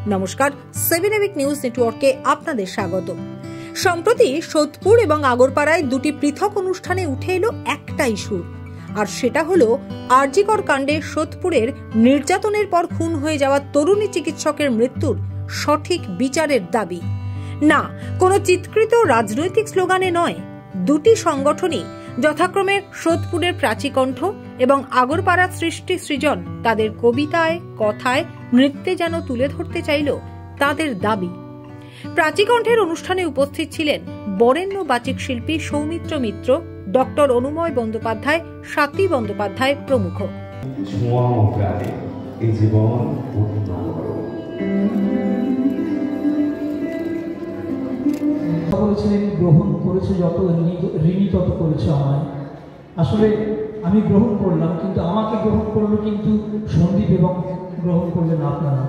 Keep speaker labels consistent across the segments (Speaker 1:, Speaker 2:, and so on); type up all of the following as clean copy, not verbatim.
Speaker 1: নমস্কার, 7 EPIC news নেটওয়ার্কে আপনাদের স্বাগত। সম্প্রতি সোদপুর এবং আগরপাড়ায় দুটি পৃথক অনুষ্ঠানে উঠে এলো একটাই সুর, আর সেটা হলো আরজি কর কাণ্ডে সোদপুরের নির্যাতনের পর খুন হয়ে যাওয়া তরুণী চিকিৎসকের মৃত্যুর সঠিক বিচারের দাবি। না, কোনো চিৎকৃত রাজনৈতিক স্লোগানে নয়, দুটি সংগঠনই যথাক্রমে সোদপুরের প্রাচীকণ্ঠ এবং আগরপাড়ার সৃষ্টি সৃজন তাদের কবিতায়, কথায়, নৃত্যে যেন তুলে ধরতে চাইল তাদের দাবি। প্রাচীকণ্ঠের অনুষ্ঠানে উপস্থিত ছিলেন বরেণ্য বাচিক শিল্পী সৌমিত্র মিত্র, ডক্টর অনুময় বন্দ্যোপাধ্যায়, স্বাতী বন্দ্যোপাধ্যায় প্রমুখ।
Speaker 2: গ্রহণ করেছে যত ঋণী তত করেছে আমায়। আসলে আমি গ্রহণ করলাম, কিন্তু আমাকে গ্রহণ করলো কিন্তু সন্দীপ এবং গ্রহণ করলেন আপনারা।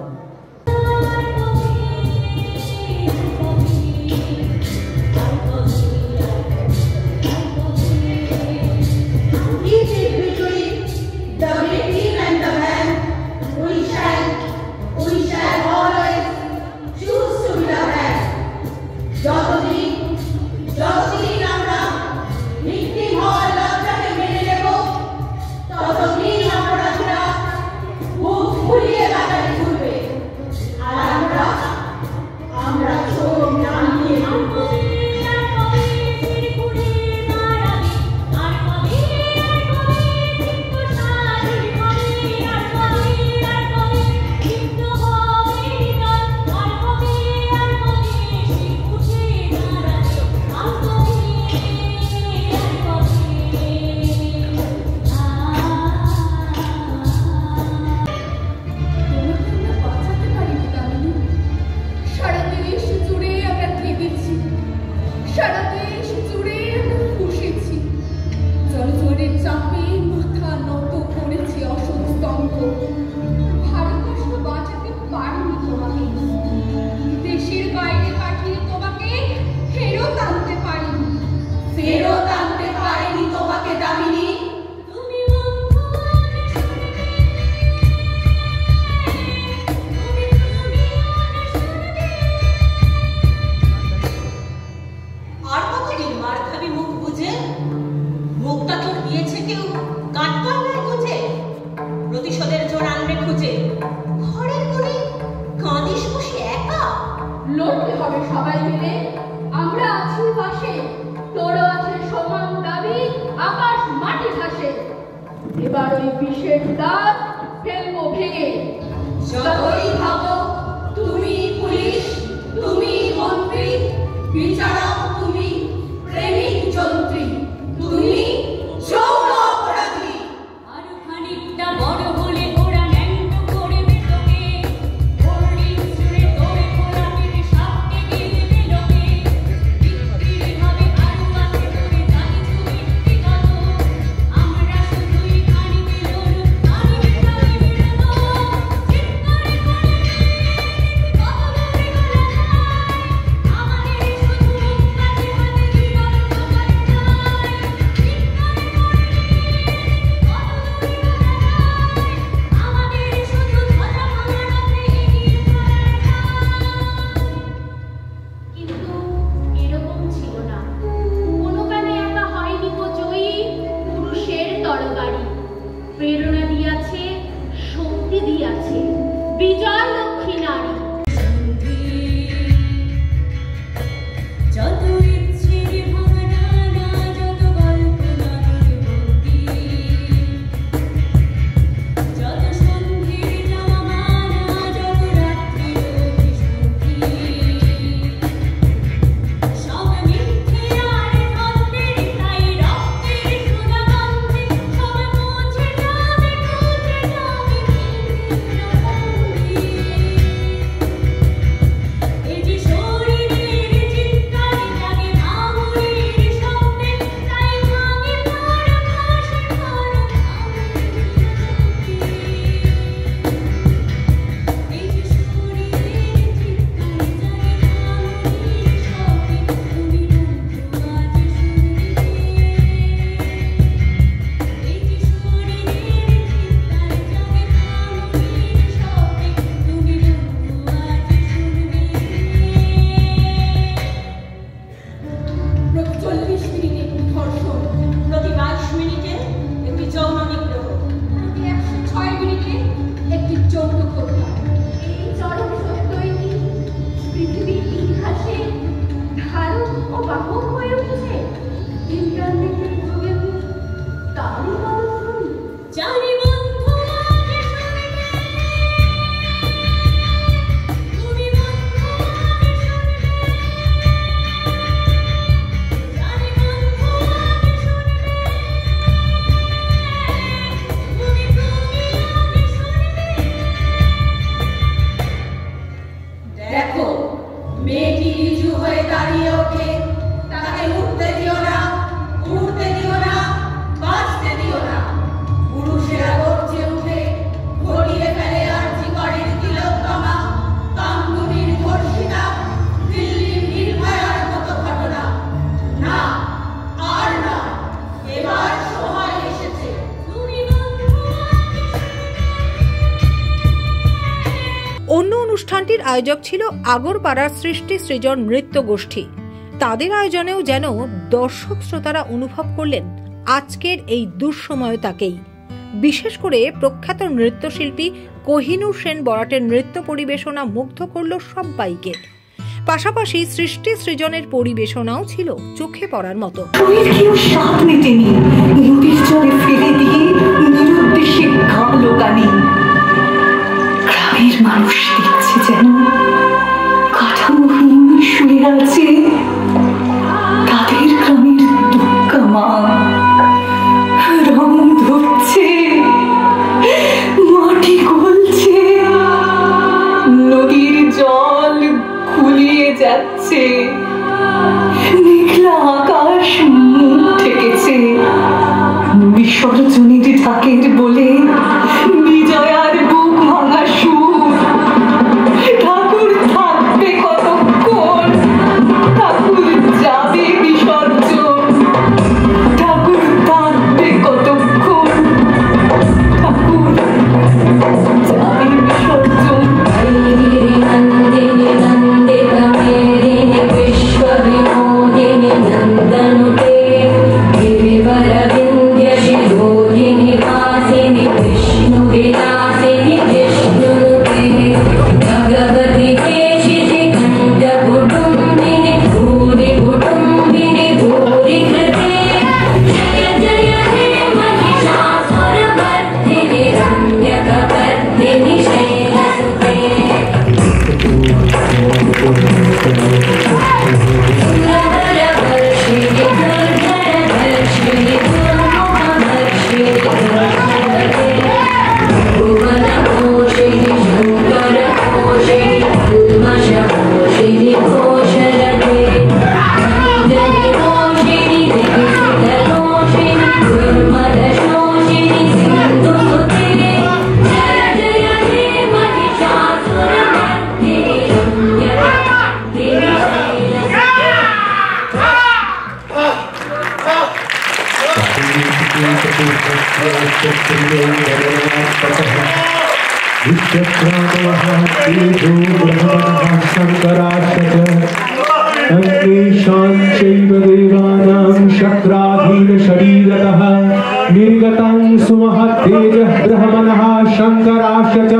Speaker 3: লড়তে হবে সবাই মিলে, আমরা আছি পাশে, তোরও আছে সমান দাবি, আকাশ মাটি ঘাসে। এবার ওই বিষের দাঁত ফেলবো ভেঙে। যতই ভাবো তুমি পুলিশ, তুমি মন্ত্রী, বিচারক তুমি, প্রেমিক যন্ত্রী তুমি, যৌন অপরাধী।
Speaker 4: আর খানিকটা বড় হলে ওরা ন্যাংটো করবে তোকে, হোল্ডিং ছুঁড়ে তোরে গোলাপির সাপকে গিলবে লোকে। বিক্রি হবে আরো আছে তোরে জানি তুমি ব্যক্তিগত, আমরা শুধুই খানিকে লড়ু, খানিকে খালি বিরত। চিৎকারে করে
Speaker 5: নিচু হয়ে দাঁড়িয়ে ওঠে, তাকে উঠতে দিও না, উঠতে দিও না, বাঁচতে দিও না। পুরুষেরা গর্জে উঠে ঘটিয়ে ফেলে আরজি করের তিলোত্তমা, কামদুনির ধর্ষিতা, দিল্লির নির্ভয়ার মতো ঘটনা। না, আর না, এবার সময় এসেছে।
Speaker 1: অন্য অনুষ্ঠানটির আয়োজক ছিল আগরপাড়ার সৃষ্টি সৃজন নৃত্য গোষ্ঠী। তাদের আয়োজনেও যেন দর্শক শ্রোতারা অনুভব করলেন আজকের এই দুঃসময়তাকেই। বিশেষ করে প্রখ্যাত নৃত্যশিল্পী কোহিনূর সেন বরাটের নৃত্য পরিবেশনা মুগ্ধ করল সবাইকে। পাশাপাশি সৃষ্টি সৃজনের পরিবেশনাও ছিল চোখে পড়ার মতো।
Speaker 6: গ্রামের মানুষ দেখছে যেন কাঠামোহীন শুয়ে আছে তাদের গ্রামের দুঃখা মা, রং ধরছে, মাটি গলছে, নদীর জল খুলিয়ে যাচ্ছে, মেঘলা আকাশ মুখ ঠেকেছে, বিসর্জনের ঢাকের বলে বিজয়ার বুক ভাঙা সুর। ঠাকুর থাকবে কতক্ষণ, ঠাকুর যাবে বিসর্জন, ঠাকুর থাকবে কতক্ষণ, ঠাকুর যাবে বিসর্জন।
Speaker 7: निर्गतं सुमहत्तेजः ब्रह्मणः शङ्कराश्च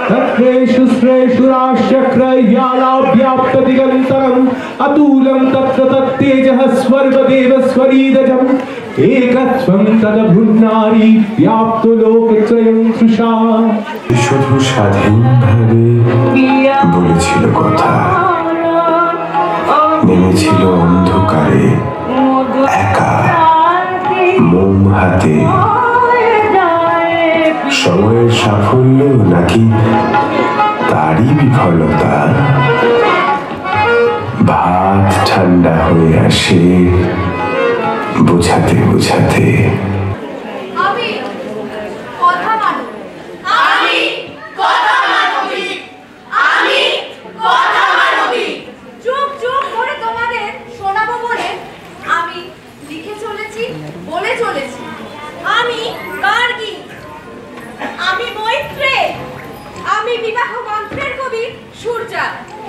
Speaker 7: तत्रेषु श्रेषुराश्चक्रयालाव्याप्तदिगन्तरम् अतुलं तत्र तत्तेजः स्वर्गदेवस्वरीदजम् एकत्वं तदभुन्नारी व्याप्तो लोकत्रयं तृषा।
Speaker 8: শুধু স্বাধীনভাবে বলেছিল কথা, নেমেছিল অন্ধকারে একা মোম হাতে। সময়ের সাফল্য নাকি তারই বিফলতা? ভাত ঠান্ডা হয়ে আসে বোঝাতে বোঝাতে।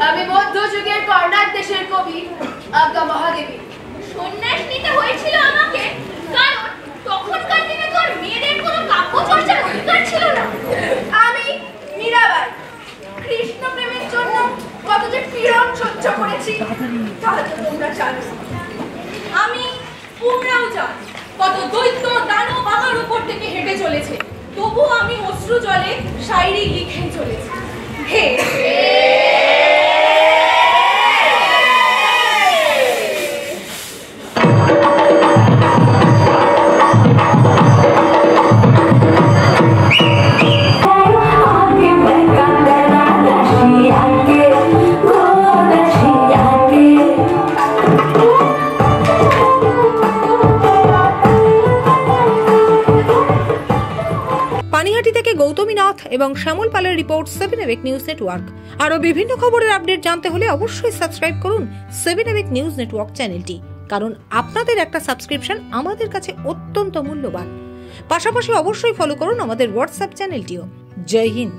Speaker 3: আমি মধ্যযুগের কর্ণাট দেশের কবি আজ্ঞা মহাদেবী। সন্ন্যাস নিতে হয়েছিল আমাকে, কারণ তখনকার দিনে তো আর মেয়েদের কোনো কাব্য চর্চার অধিকার ছিল না। আমি মীরাবাই কৃষ্ণ প্রেমের জন্য কত যে পীড়ন সহ্য করেছি তা তো তোমরা জানো। আমি তোমরাও জানো কত দৈত্য দানব আমার উপর থেকে হেঁটে চলেছে, তবুও আমি অশ্রু জলে শায়রি লিখে চলেছি। হে
Speaker 6: आगे
Speaker 1: এবং শ্যামল পালের রিপোর্ট 7 এভিক নিউজ নেটওয়ার্ক। আরও বিভিন্ন খবরের আপডেট জানতে হলে অবশ্যই সাবস্ক্রাইব করুন 7 এভিক নিউজ নেটওয়ার্ক চ্যানেলটি, কারণ আপনাদের একটা সাবস্ক্রিপশন আমাদের কাছে অত্যন্ত মূল্যবান। পাশাপাশি অবশ্যই ফলো করুন আমাদের হোয়াটসঅ্যাপ চ্যানেলটিও। জয় হিন্দ।